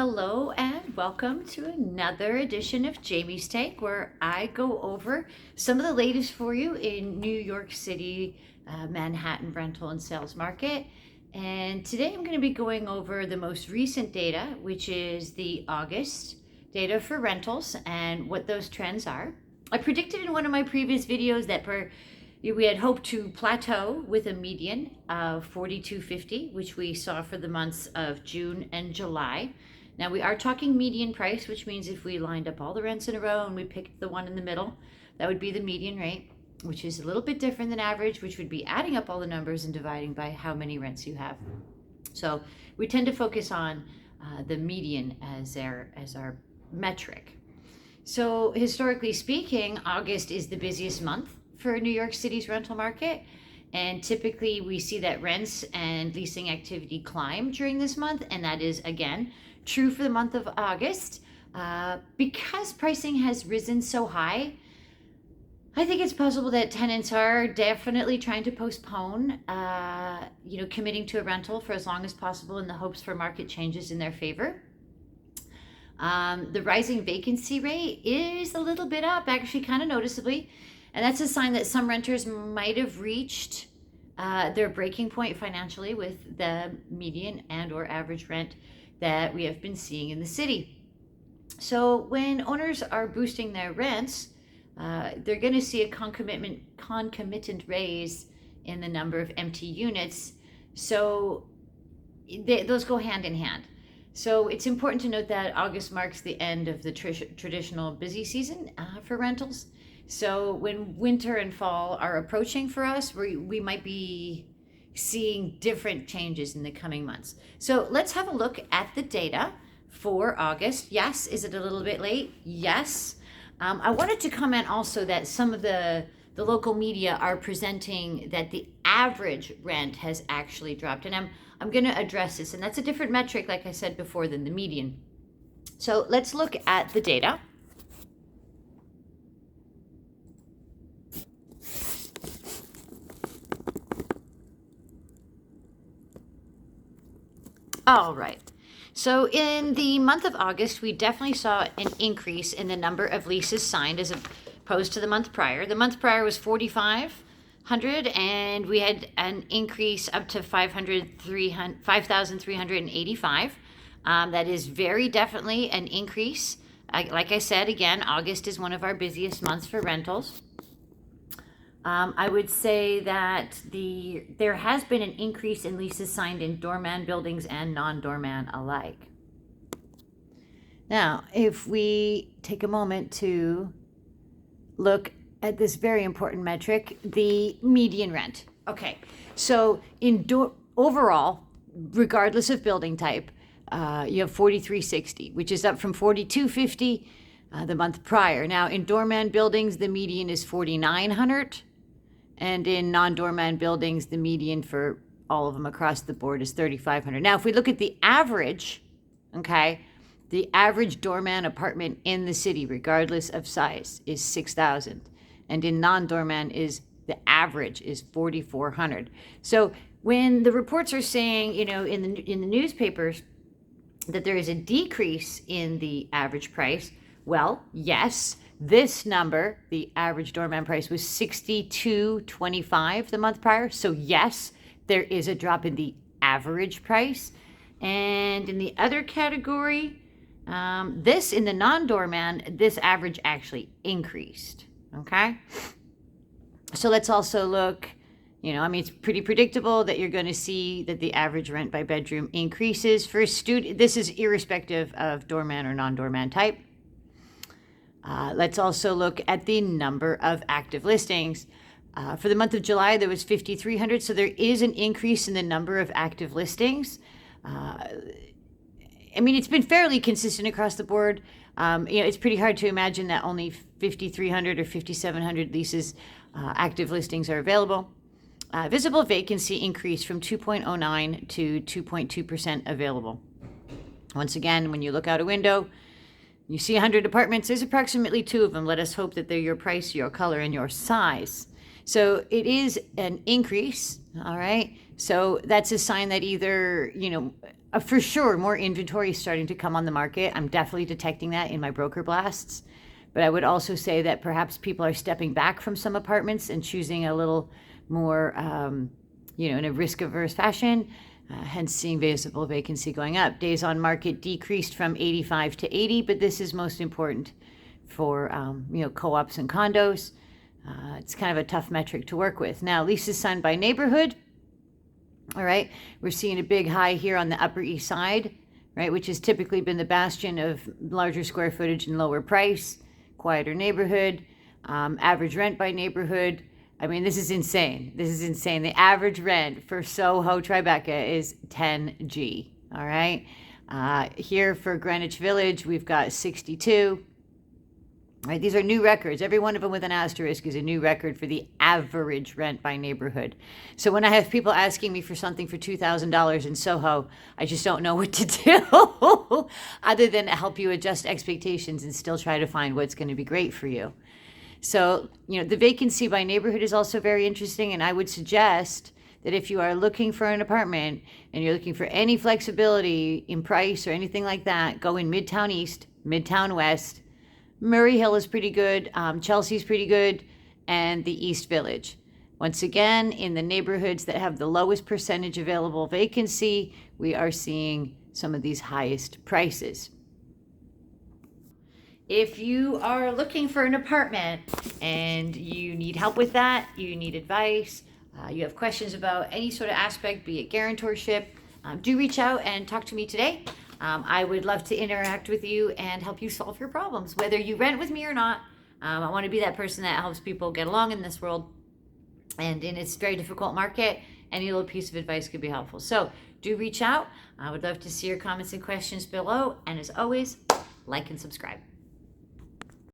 Hello and welcome to another edition of Jamie's Take, where I go over some of the latest for you in New York City, Manhattan rental and sales market. And today I'm going to be going over the most recent data, which is the August data for rentals and what those trends are. I predicted in one of my previous videos that we had hoped to plateau with a median of 4250, which we saw for the months of June and July. Now we are talking median price, which means if we lined up all the rents in a row and we picked the one in the middle, that would be the median rate, which is a little bit different than average, which would be adding up all the numbers and dividing by how many rents you have. So we tend to focus on the median as our metric. So historically speaking, August is the busiest month for New York City's rental market. And typically we see that rents and leasing activity climb during this month. And that is, again, true for the month of August. Because pricing has risen so high, I think it's possible that tenants are definitely trying to postpone, committing to a rental for as long as possible in the hopes for market changes in their favor. The rising vacancy rate is a little bit up, actually kind of noticeably. And that's a sign that some renters might have reached their breaking point financially with the median and or average rent that we have been seeing in the city. So when owners are boosting their rents, they're going to see a concomitant raise in the number of empty units. So those go hand in hand. So it's important to note that August marks the end of the traditional busy season for rentals. So when winter and fall are approaching for us, we might be seeing different changes in the coming months. So let's have a look at the data for August. Yes, is it a little bit late? Yes. I wanted to comment also that some of the local media are presenting that the average rent has actually dropped. And I'm going to address this. And that's a different metric, like I said before, than the median. So let's look at the data. All right. So in the month of August, we definitely saw an increase in the number of leases signed as opposed to the month prior. The month prior was 4,500, and we had an increase up to 5,385. That is very definitely an increase. Like I said, again, August is one of our busiest months for rentals. I would say that there has been an increase in leases signed in doorman buildings and non-doorman alike. Now, if we take a moment to look at this very important metric, the median rent. Okay, so overall, regardless of building type, you have 4360, which is up from 4250 the month prior. Now, in doorman buildings, the median is 4,900. And in non-doorman buildings, the median for all of them across the board is 3,500. Now, if we look at the average, okay, the average doorman apartment in the city, regardless of size, is 6,000. And in non-doorman the average is 4,400. So when the reports are saying, in the newspapers that there is a decrease in the average price, well, yes. This number, the average doorman price, was $62.25 the month prior. So yes, there is a drop in the average price. And in the other category, in the non-doorman, this average actually increased. Okay. So let's also look, it's pretty predictable that you're going to see that the average rent by bedroom increases for a student. This is irrespective of doorman or non-doorman type. Let's also look at the number of active listings. For the month of July, there was 5,300, so there is an increase in the number of active listings. It's been fairly consistent across the board. It's pretty hard to imagine that only 5,300 or 5,700 leases, active listings are available. Visible vacancy increased from 2.09 to 2.2% available. Once again, when you look out a window, you see 100 apartments, there's approximately 2 of them. Let us hope that they're your price, your color, and your size. So it is an increase, all right? So that's a sign that either, For sure, more inventory is starting to come on the market. I'm definitely detecting that in my broker blasts. But I would also say that perhaps people are stepping back from some apartments and choosing a little more, in a risk-averse fashion, hence seeing visible vacancy going up. Days on market decreased from 85 to 80, but this is most important for, co-ops and condos. It's kind of a tough metric to work with. Now, leases signed by neighborhood. All right, we're seeing a big high here on the Upper East Side, right, which has typically been the bastion of larger square footage and lower price, quieter neighborhood, average rent by neighborhood. I mean, this is insane. This is insane. The average rent for Soho Tribeca is 10G. All right, here for Greenwich Village, we've got 62. Right, these are new records. Every one of them with an asterisk is a new record for the average rent by neighborhood. So when I have people asking me for something for $2,000 in Soho, I just don't know what to do other than help you adjust expectations and still try to find what's going to be great for you. So, the vacancy by neighborhood is also very interesting, and I would suggest that if you are looking for an apartment and you're looking for any flexibility in price or anything like that, go in Midtown East, Midtown West. Murray Hill is pretty good, Chelsea's pretty good, and the East Village. Once again, in the neighborhoods that have the lowest percentage available vacancy, we are seeing some of these highest prices. If you are looking for an apartment and you need help with that, you need advice, you have questions about any sort of aspect, be it guarantorship, do reach out and talk to me today. I would love to interact with you and help you solve your problems, whether you rent with me or not. I want to be that person that helps people get along in this world. And in its very difficult market, any little piece of advice could be helpful. So do reach out. I would love to see your comments and questions below. And as always, like and subscribe.